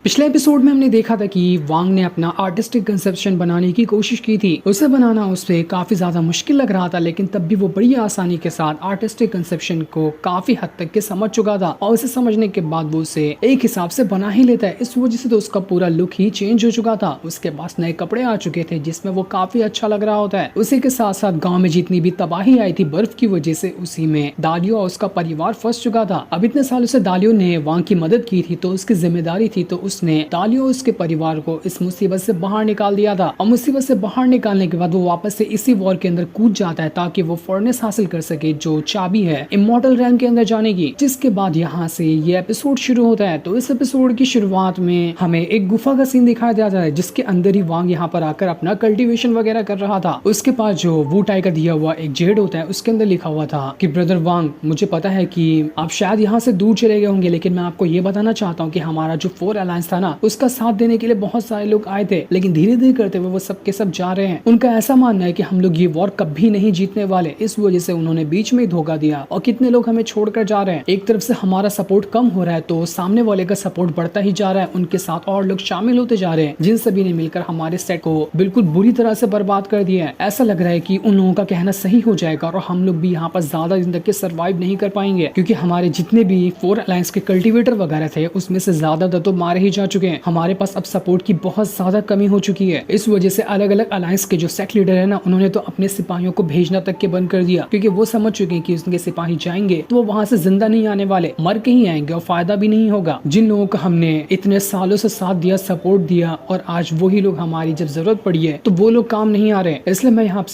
पिछले एपिसोड में हमने देखा था कि वांग ने अपना आर्टिस्टिक कंसेप्शन बनाने की कोशिश की थी। उसे बनाना उससे काफी ज्यादा मुश्किल लग रहा था, लेकिन तब भी वो बड़ी आसानी के साथ आर्टिस्टिक कंसेप्शन को काफी हद तक के समझ चुका था और उसे समझने के बाद वो उसे एक हिसाब से बना ही लेता है। इस वजह से तो उसका पूरा लुक ही चेंज हो चुका था। उसके पास नए कपड़े आ चुके थे जिसमें वो काफी अच्छा लग रहा होता है। उसी के साथ साथ गाँव में जितनी भी तबाही आई थी बर्फ की वजह से, उसी में दालियो और उसका परिवार फंस चुका था। अब इतने सालों से दालियो ने वांग की मदद की थी तो उसकी जिम्मेदारी थी, तो उसने दालियो उसके परिवार को इस मुसीबत से बाहर निकाल दिया था। और मुसीबत से बाहर निकालने के बाद वो वापस से इसी वॉर के अंदर कूद जाता है ताकि वो फर्नेस हासिल कर सके, जो चाबी है इमॉर्टल रैम के अंदर जाने की। जिसके बाद यहाँ से ये एपिसोड शुरू होता है। तो इस एपिसोड की शुरुआत में हमें एक गुफा का सीन दिखाया जाता है जिसके अंदर ही वांग यहाँ पर आकर अपना कल्टीवेशन वगैरह कर रहा था। उसके पास जो वू टाई का दिया हुआ एक जेड होता है, उसके अंदर लिखा हुआ था कि ब्रदर वांग, मुझे पता है कि आप शायद यहाँ से दूर चले गए होंगे, लेकिन मैं आपको ये बताना चाहता हूँ कि हमारा जो 4 अलायंस था ना, उसका साथ देने के लिए बहुत सारे लोग आए थे, लेकिन धीरे धीरे करते हुए वो सब के सब जा रहे हैं। उनका ऐसा मानना है कि हम लोग ये वॉर कभी नहीं जीतने वाले, इस वजह से उन्होंने बीच में ही धोखा दिया और कितने लोग हमें छोड़कर जा रहे हैं। एक तरफ से हमारा सपोर्ट कम हो रहा है तो सामने वाले का सपोर्ट बढ़ता ही जा रहा है, उनके साथ और लोग शामिल होते जा रहे हैं, जिन सभी ने मिलकर हमारे सेट को बिल्कुल बुरी तरह से बर्बाद कर दिया है। ऐसा लग रहा है कि उन लोगों का कहना सही हो जाएगा और हम लोग भी यहाँ पर ज्यादा दिन तक के सर्वाइव नहीं कर पाएंगे, क्योंकि हमारे जितने भी 4 अलायंस के कल्टीवेटर वगैरह थे उसमें से ज्यादातर तो मारे ही जा चुके हैं। हमारे पास अब सपोर्ट की बहुत ज्यादा कमी हो चुकी है। इस वजह से अलग अलग अलायंस के जो सेट लीडर है ना, उन्होंने तो अपने सिपाहियों को भेजना तक के बंद कर दिया, क्योंकि वो समझ चुके हैं कि उनके सिपाही जाएंगे तो वो वहां से जिंदा नहीं आने वाले, मर के ही आएंगे और फायदा भी नहीं होगा। जिन लोगों को हमने इतने सालों से साथ दिया, सपोर्ट दिया, और आज वही लोग हमारी जब जरूरत पड़ी है तो वो लोग काम नहीं आ रहे। इसलिए मैं यहाँ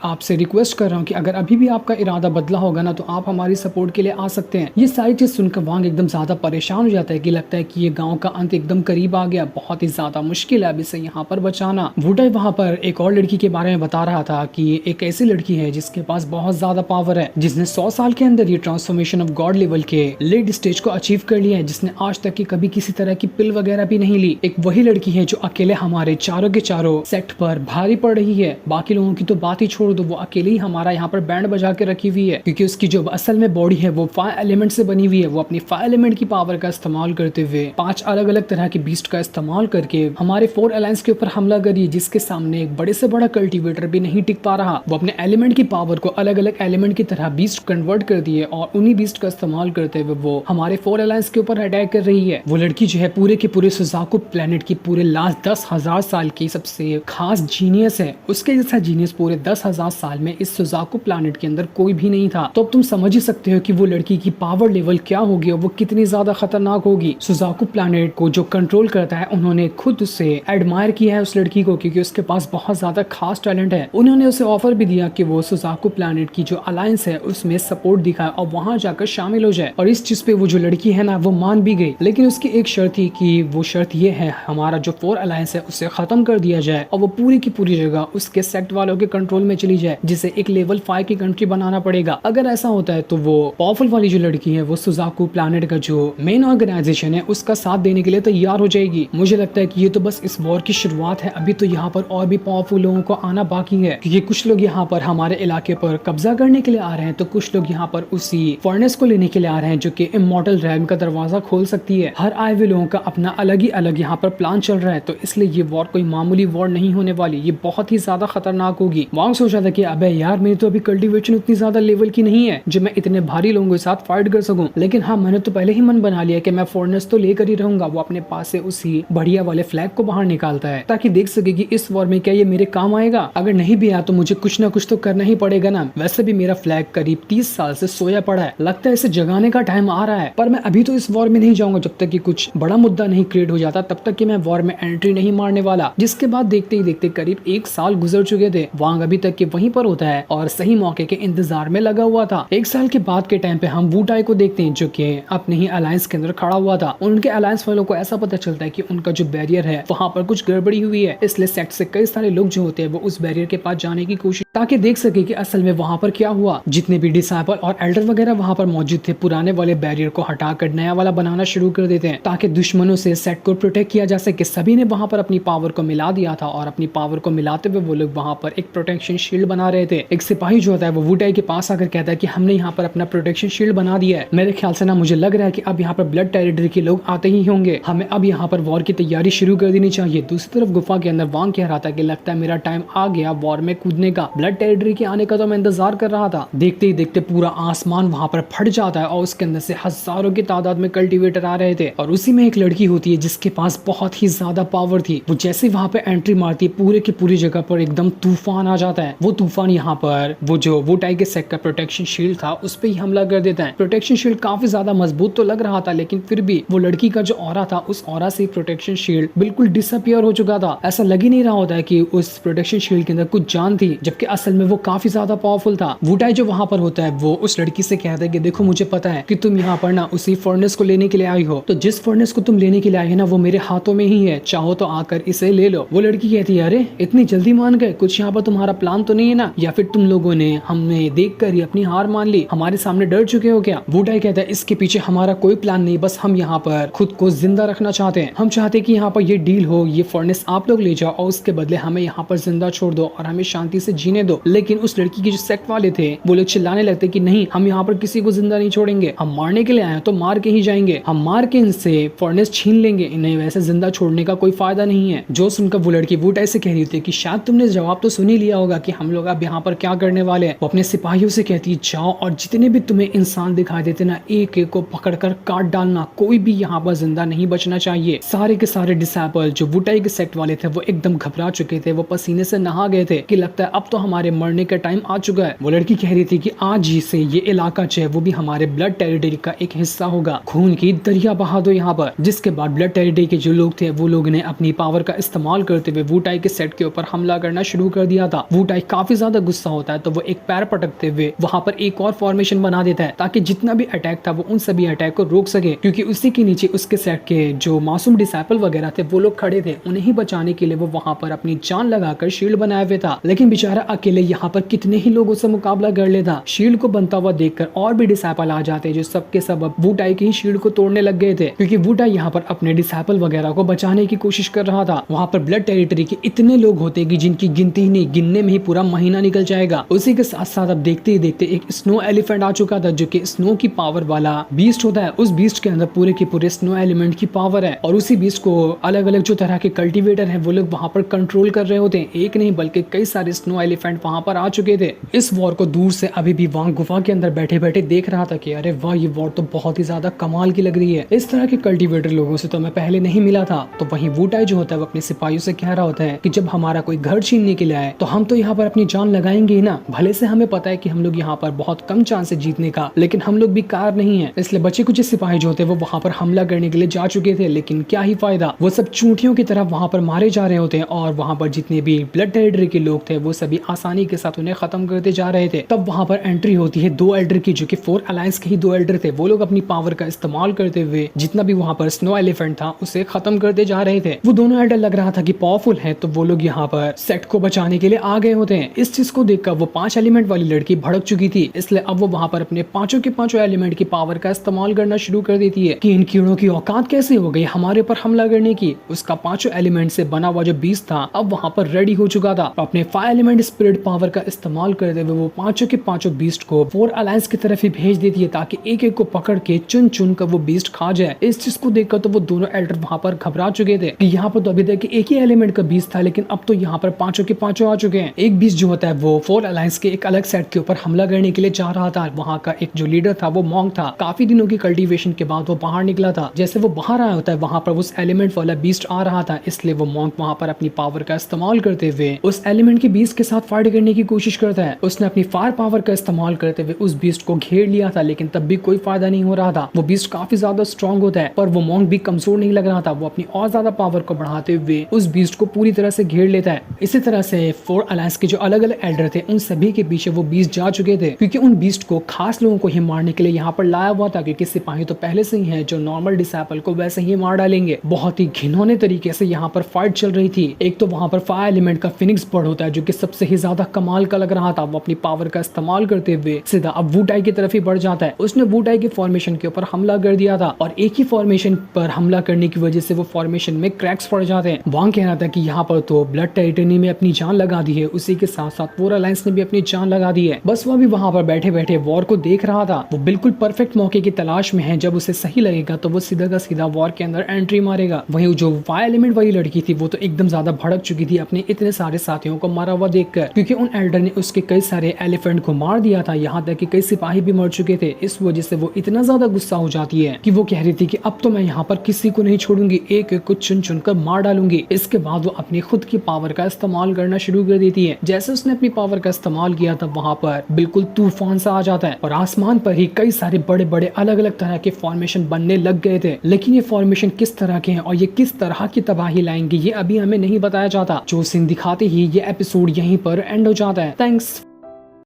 आपसे रिक्वेस्ट कर रहा हूँ कि अगर अभी भी आपका इरादा बदला होगा ना, तो आप हमारी सपोर्ट के लिए आ सकते हैं। ये सारी चीज सुनकर वांग एकदम ज्यादा परेशान हो जाता है कि लगता है कि ये गाँव का अंत एकदम करीब आ गया, बहुत ही ज्यादा मुश्किल है अब इसे यहाँ पर बचाना। वू टाई वहाँ पर एक और लड़की के बारे में बता रहा था कि एक ऐसी लड़की है जिसके पास बहुत ज्यादा पावर है, जिसने 100 साल के अंदर ये ट्रांसफॉर्मेशन ऑफ गॉड लेवल के लेट स्टेज को अचीव कर लिया है, जिसने आज तक की कभी किसी तरह की पिल वगैरह भी नहीं ली। एक वही लड़की है जो अकेले हमारे चारों के चारों सेट पर भारी पड़ रही है। बाकी लोगों की तो बात ही छोड़ दो, वो अकेले ही हमारा यहाँ पर बैंड बजा के रखी हुई है, क्योंकि उसकी जो असल में बॉडी है वो 5 एलिमेंट से बनी हुई है। वो अपनी 5 एलिमेंट की पावर का इस्तेमाल करते हुए 5 अलग अलग तरह के बीस्ट का इस्तेमाल करके हमारे 4 अलायंस के ऊपर हमला करी, जिसके सामने एक बड़े से बड़ा कल्टीवेटर भी नहीं टिक पा रहा। वो अपने एलिमेंट की पावर को अलग अलग एलिमेंट की तरह बीस्ट कन्वर्ट कर दिए और उन्हीं बीस्ट का इस्तेमाल करते हुए वो हमारे 4 अलायंस के ऊपर अटैक कर रही है। वो लड़की जो है पूरे के पूरे सुजाकू प्लेनेट की पूरे लास्ट 10,000 साल की सबसे खास जीनियस है। उसके जैसा जीनियस पूरे 10,000 साल में इस सुजाकू प्लेनेट के अंदर कोई भी नहीं था। तो अब तुम समझ ही सकते हो कि वो लड़की की पावर लेवल क्या होगी और वो कितनी ज्यादा खतरनाक होगी। सुजाकू प्लेनेट को जो कंट्रोल करता है, उन्होंने खुद से एडमायर किया है उस लड़की को, क्योंकि उसके पास बहुत ज्यादा खास टैलेंट है। उन्होंने उसे ऑफर भी दिया कि वो सुजाकू प्लेनेट की जो अलायंस है उसमें सपोर्ट दिखाए और वहां जाकर शामिल हो जाए। और इस चीज पे वो जो लड़की है ना, वो मान भी गई, लेकिन उसकी एक शर्त थी कि वो शर्त ये है, हमारा जो 4 अलायंस है उसे खत्म कर दिया जाए और वो पूरी की पूरी जगह उसके सेक्ट वालों के कंट्रोल में चली जाए, जिसे एक लेवल 5 की कंट्री बनाना पड़ेगा। अगर ऐसा होता है तो वो पावरफुल वाली जो लड़की है वो सुजाकू प्लेनेट का जो मेन ऑर्गेनाइजेशन है उसका साथ देने के लिए तैयार हो जाएगी। मुझे लगता है कि ये तो बस इस वॉर की शुरुआत है, अभी तो यहाँ पर और भी पावरफुल लोगों को आना बाकी है, क्योंकि कुछ लोग यहाँ पर हमारे इलाके पर कब्जा करने के लिए आ रहे हैं, तो कुछ लोग यहाँ पर उसी फर्नेस को लेने के लिए आ रहे हैं जो कि इमॉर्टल रैम का दरवाजा खोल सकती है। हर आए हुए लोगों का अपना अलग यहाँ पर प्लान चल रहा है, तो इसलिए ये वॉर कोई मामूली वॉर नहीं होने वाली, ये बहुत ही ज्यादा खतरनाक होगी। वांग सोचा था कि अबे यार, मेरी तो अभी कल्टीवेशन उतनी ज्यादा लेवल की नहीं है जो मैं इतने भारी लोगों के साथ फाइट कर सकूं, लेकिन हाँ, मैंने तो पहले ही मन बना लिया कि मैं फर्नेस तो लेकर ही रहूंगा। वो अपने पास से उसी बढ़िया वाले फ्लैग को बाहर निकालता है ताकि देख सके कि इस वॉर में क्या ये मेरे काम आएगा। अगर नहीं भी आया तो मुझे कुछ ना कुछ तो करना ही पड़ेगा ना। वैसे भी मेरा फ्लैग करीब 30 साल से सोया पड़ा है, लगता है इसे जगाने का टाइम आ रहा है। पर मैं अभी तो इस वॉर में नहीं जाऊंगा जब तक कि कुछ बड़ा मुद्दा नहीं क्रिएट हो जाता, तब तक कि मैं वॉर में एंट्री नहीं मारने वाला। जिसके बाद देखते ही देखते करीब 1 साल गुजर चुके थे। वांग अभी तक के वहीं पर होता है और सही मौके के इंतजार में लगा हुआ था। 1 साल के बाद के टाइम पे हम वू टाई को देखते हैं जो कि अपने ही अलायंस के अंदर खड़ा हुआ था। उनके अलायंस वालों को ऐसा पता चलता है कि उनका जो बैरियर है वहां पर कुछ गड़बड़ी हुई है, इसलिए सेट से कई सारे लोग जो होते हैं वो उस बैरियर के पास जाने की कोशिश ताकि देख सके कि असल में वहां पर क्या हुआ। जितने भी डिसाइपल और एल्डर वगैरह वहां पर मौजूद थे पुराने वाले बैरियर को हटाकर नया वाला बनाना शुरू कर देते हैं ताकि दुश्मनों से सेट को प्रोटेक्ट किया जा सके। सभी ने वहां पर अपनी पावर को मिला दिया था और अपनी पावर को मिलाते हुए वो लोग वहां पर एक प्रोटेक्शन शील्ड बना रहे थे। एक सिपाही जो होता है वो वुटाई के पास आकर कहता है कि हमने यहाँ पर अपना प्रोटेक्शन शील्ड बना दिया है। मेरे ख्याल से ना मुझे लग रहा है कि अब यहाँ पर ब्लड टेरिटरी के लोग आते ही होंगे, हमें अब यहाँ पर वॉर की तैयारी शुरू कर देनी चाहिए। दूसरी तरफ गुफा के अंदर वांग कह रहा था कि लगता है मेरा टाइम आ गया वॉर में कूदने का। ब्लड टेरिटरी के आने का तो मैं इंतजार कर रहा था। देखते ही देखते पूरा आसमान वहां पर फट जाता है और उसके अंदर से हजारों की तादाद में कल्टीवेटर आ रहे थे और उसी में एक लड़की होती है जिसके पास बहुत ही ज्यादा पावर थी। वो जैसे वहां पे एंट्री मारती है पूरे की पूरी जगह पर एकदम तूफान आ जाता है। वो तूफान यहाँ पर वो जो वुटाई के सेट का प्रोटेक्शन शील्ड था उस पर ही हमला कर देता है। प्रोटेक्शन शील्ड काफी ज्यादा मजबूत तो लग रहा था लेकिन फिर भी वो लड़की का जो ऑरा था उस ऑरा से प्रोटेक्शन शील्ड बिल्कुल डिसअपियर हो चुका था। ऐसा लग ही नहीं रहा होता है कि उस प्रोटेक्शन शील्ड के अंदर कुछ जान थी, जबकि असल में वो काफी ज्यादा पावरफुल था। वुटाई जो वहां पर होता है वो उस लड़की से कहता है कि देखो मुझे पता है कि तुम यहाँ पर ना उसी फर्नेस को लेने के लिए आई हो, तो जिस फर्नेस को तुम लेने के लिए आई है ना वो मेरे हाथों में ही है, चाहो तो आकर इसे ले लो। वो लड़की कहती है अरे इतनी जल्दी मान गए, कुछ यहाँ पर तुम्हारा प्लान तो नहीं है ना, या फिर तुम लोगों ने हमें देख कर ही अपनी हार मान ली, हमारे सामने डर चुके हो क्या। वुटाई कहता है इसके पीछे हमारा कोई प्लान नहीं, बस हम यहाँ पर खुद को जिंदा रखना चाहते हैं। हम चाहते हैं कि यहाँ पर ये डील हो, ये फर्नेस आप लोग ले जाओ और उसके बदले हमें यहाँ पर जिंदा छोड़ दो और हमें शांति से जीने दो। लेकिन उस लड़की के जो सेक्ट वाले थे वो लोग चिल्लाने लगते कि नहीं, हम यहाँ पर किसी को जिंदा नहीं छोड़ेंगे, हम मारने के लिए आए तो मार के ही जाएंगे, हम मार के इनसे फर्नेस छीन लेंगे, इन्हें वैसे जिंदा छोड़ने का कोई फायदा नहीं है। जो सुनकर वो लड़की वुटाई से कह रही थी कि शायद तुमने जवाब तो सुन ही लिया होगा कि हम लोग अब यहाँ पर क्या करने वाले हैं। वो अपने सिपाहियों से कहती जाओ और जितने भी तुम्हें इंसान दिखाई देते ना एक एक को पकड़कर काट डालना, कोई भी यहाँ पर जिंदा नहीं बचना चाहिए। सारे के सारे डिसाइपल जो वुटाई के सेक्ट वाले थे वो एकदम घबरा चुके थे, वो पसीने से नहा गए थे कि लगता है अब तो हमारे मरने का टाइम आ चुका है। वो लड़की कह रही थी कि आज ही से ये इलाका जो है वो भी हमारे ब्लड टेरिटरी का एक हिस्सा होगा, खून की दरिया बहा दो यहाँ पर। जिसके बाद ब्लड टेरिटरी के जो लोग थे वो लोग ने अपनी पावर का इस्तेमाल करते हुए वुटाई के सेट के ऊपर हमला करना शुरू कर दिया था। वुटाई काफी ज्यादा गुस्सा होता है तो वो एक पैर पटकते हुए वहां पर एक और फॉर्मेशन बना देता है ताकि जितना भी अटैक था वो उन सभी अटैक को रोक सके, क्योंकि उसी के नीचे उसके सेट के जो मासूम डिसाइपल वगैरह थे वो लोग खड़े थे। उन्हें ही बचाने के लिए वो वहां पर अपनी जान लगाकर शील्ड बनाया हुआ था, लेकिन बेचारा अकेले यहाँ पर कितने ही लोगों से मुकाबला कर लेता। शील्ड को बनता हुआ देखकर और भी डिसाइपल आ जाते जो सबके सब वुटाई की शील्ड को तोड़ने लग गए थे, क्योंकि वुटाई यहाँ पर अपने डिसाइपल वगैरह को बचाने की कोशिश कर रहा था। वहाँ पर ब्लड टेरिटरी के इतने लोग होते कि जिनकी गिनती ही नहीं, गिनने में ही पूरा महीना निकल जाएगा। उसी के साथ साथ अब देखते ही देखते एक स्नो एलिफेंट आ चुका था जो कि स्नो की पावर वाला बीस्ट होता है। उस बीस्ट के अंदर पूरे के पूरे स्नो एलिमेंट की पावर है और उसी बीस्ट को अलग अलग जो तरह के कल्टीवेटर हैं वो लोग वहाँ पर कंट्रोल कर रहे होते हैं। एक नहीं बल्कि कई सारे स्नो एलिफेंट वहाँ पर आ चुके थे। इस वॉर को दूर से अभी भी वहाँ गुफा के अंदर बैठे बैठे देख रहा था कि अरे वाह, ये वॉर तो बहुत ही ज्यादा कमाल की लग रही है, इस तरह के कल्टीवेटर लोगों से तो मैं पहले नहीं मिला था। तो वहीं वुटाई जो होता है वो अपने सिपाहियों से कह रहा होता है कि जब हमारा कोई घर छीनने के लिए आए तो हम तो यहाँ पर अपनी जान लगाएंगे ही ना। भले से हमें पता है कि हम लोग यहाँ पर बहुत कम चांस है जीतने का, लेकिन हम लोग भी कार नहीं है। इसलिए बचे कुछ सिपाही जो होते हैं वो वहाँ पर हमला करने के लिए जा चुके थे, लेकिन क्या ही फायदा, वो सब चूंटियों की तरफ वहाँ पर मारे जा रहे होते हैं और वहाँ पर जितने भी ब्लड टेरिटरी के लोग थे वो सभी आसानी के साथ उन्हें खत्म करते जा रहे थे। तब वहाँ पर एंट्री होती है दो एल्डर की, जो कि 4 अलायंस के ही 2 एल्डर थे। वो लोग अपनी पावर का इस्तेमाल करते हुए जितना भी वहाँ पर स्नो एलिफेंट था उसे खत्म करते जा रहे थे। वो दोनों एल्डर लग रहा था कि पावरफुल है, तो वो लोग यहाँ पर सेट को बचाने के लिए आ गए होते हैं। इस चीज को देखकर वो 5 एलिमेंट वाली लड़की भड़क चुकी थी, इसलिए अब वो वहाँ पर अपने पांचों के पांचों एलिमेंट की पावर का इस्तेमाल करना शुरू कर देती है कि इन कीड़ों की औकात कैसे हो गई हमारे ऊपर हमला करने की। उसका 5 एलिमेंट से बना हुआ जो बीस्ट था अब वहाँ पर रेडी हो चुका था। अपने 5 एलिमेंट स्पिरिट पावर का इस्तेमाल करते हुए वो पांचों के पांचों बीस्ट को 4 अलायंस की तरफ ही भेज देती है ताकि एक एक को पकड़ के चुन चुन कर वो बीस्ट खा जाए। इस चीज को देखकर तो वो दोनों एल्डर वहाँ पर घबरा चुके थे कि यहाँ पर तो अभी तक एक ही एलिमेंट का बीस्ट था, लेकिन अब तो यहाँ पर पांचों के पांचों आ चुके हैं। एक बीस्ट जो होता है वो 4 अलायंस के एक अलग सेट के ऊपर हमला करने के लिए जा रहा था। वहाँ का एक जो लीडर था वो मॉन्क था। काफी दिनों की कल्टीवेशन के बाद वो बाहर निकला था। जैसे वो बाहर आया होता है वहाँ पर उस एलिमेंट वाला बीस्ट आ रहा था, इसलिए वो मॉन्क वहाँ पर अपनी पावर का इस्तेमाल करते हुए उस एलिमेंट के बीस्ट के साथ फाइट करने की कोशिश करता है। उसने अपनी फायर पावर का इस्तेमाल करते हुए उस बीस्ट को घेर लिया था, लेकिन तब भी कोई फायदा नहीं हो रहा था। वो बीस्ट काफी ज्यादा स्ट्रॉन्ग होता है पर वो मॉन्क भी कमजोर नहीं लग रहा था। वो अपनी और ज्यादा पावर को बढ़ाते हुए उस बीस्ट को पूरी तरह से घेर लेता है। इसी तरह से 4 अलायंस के जो अलग अलग एल्डर थे उन सभी के पीछे वो बीस्ट जा चुके थे, क्योंकि उन बीस्ट को खास लोगों को ही मारने के लिए यहाँ पर लाया हुआ था, क्योंकि सिपाही तो पहले से ही है जो नॉर्मल डिसाइपल को वैसे ही मार डालेंगे। बहुत ही घिनौने तरीके से यहाँ पर फाइट चल रही थी। एक तो वहाँ पर फायर एलिमेंट का फिनिक्स बर्ड होता है जो कि सबसे ही ज्यादा कमाल का लग रहा था। वो अपनी पावर का इस्तेमाल करते हुए सीधा अब वू टाई की तरफ ही बढ़ जाता है। उसने वू टाई के फॉर्मेशन के ऊपर हमला कर दिया था और एक ही फॉर्मेशन पर हमला करने की वजह से वो फॉर्मेशन में क्रैक्स पड़ जाते हैं। वांग कह रहा था कि यहाँ पर तो ब्लड टाइटनी में अपनी जान लगा दी है, उसी के साथ साथ वॉर अलायंस ने भी अपनी जान लगा दी है। बस वो भी वहां पर बैठे बैठे वॉर को देख रहा था। वो बिल्कुल परफेक्ट मौके की तलाश में है, जब उसे सही लगेगा तो वो सीधा का सीधा वॉर के अंदर एंट्री मारेगा। वहीं जो फायर एलिमेंट वाली लड़की थी वो तो एकदम ज्यादा भड़क चुकी थी अपने इतने सारे साथियों को मारा हुआ देखकर, क्योंकि उन एल्डर ने उसके कई सारे एलिफेंट को मार दिया था, यहाँ तक कि कई सिपाही भी मर चुके थे। इस वजह से वो इतना ज्यादा गुस्सा हो जाती है कि वो कह रही थी कि अब तो मैं यहाँ पर किसी को नहीं छोड़ूंगी, एक एक को चुन चुन कर मार डालूंगी। इसके बाद वो अपनी खुद की पावर का इस्तेमाल करना शुरू कर देती है। जैसे उसने अपनी पावर का इस्तेमाल किया था वहां पर बिल्कुल तूफान सा आ जाता है और आसमान पर ही कई सारे बड़े बड़े अलग अलग तरह के फॉर्मेशन बनने लग गए थे। लेकिन ये फॉर्मेशन किस तरह के हैं और ये किस तरह की तबाही लाएंगे ये अभी हमें नहीं बताया जाता। जो सीन दिखाते ही ये एपिसोड यहीं पर एंड हो जाता है। थैंक्स।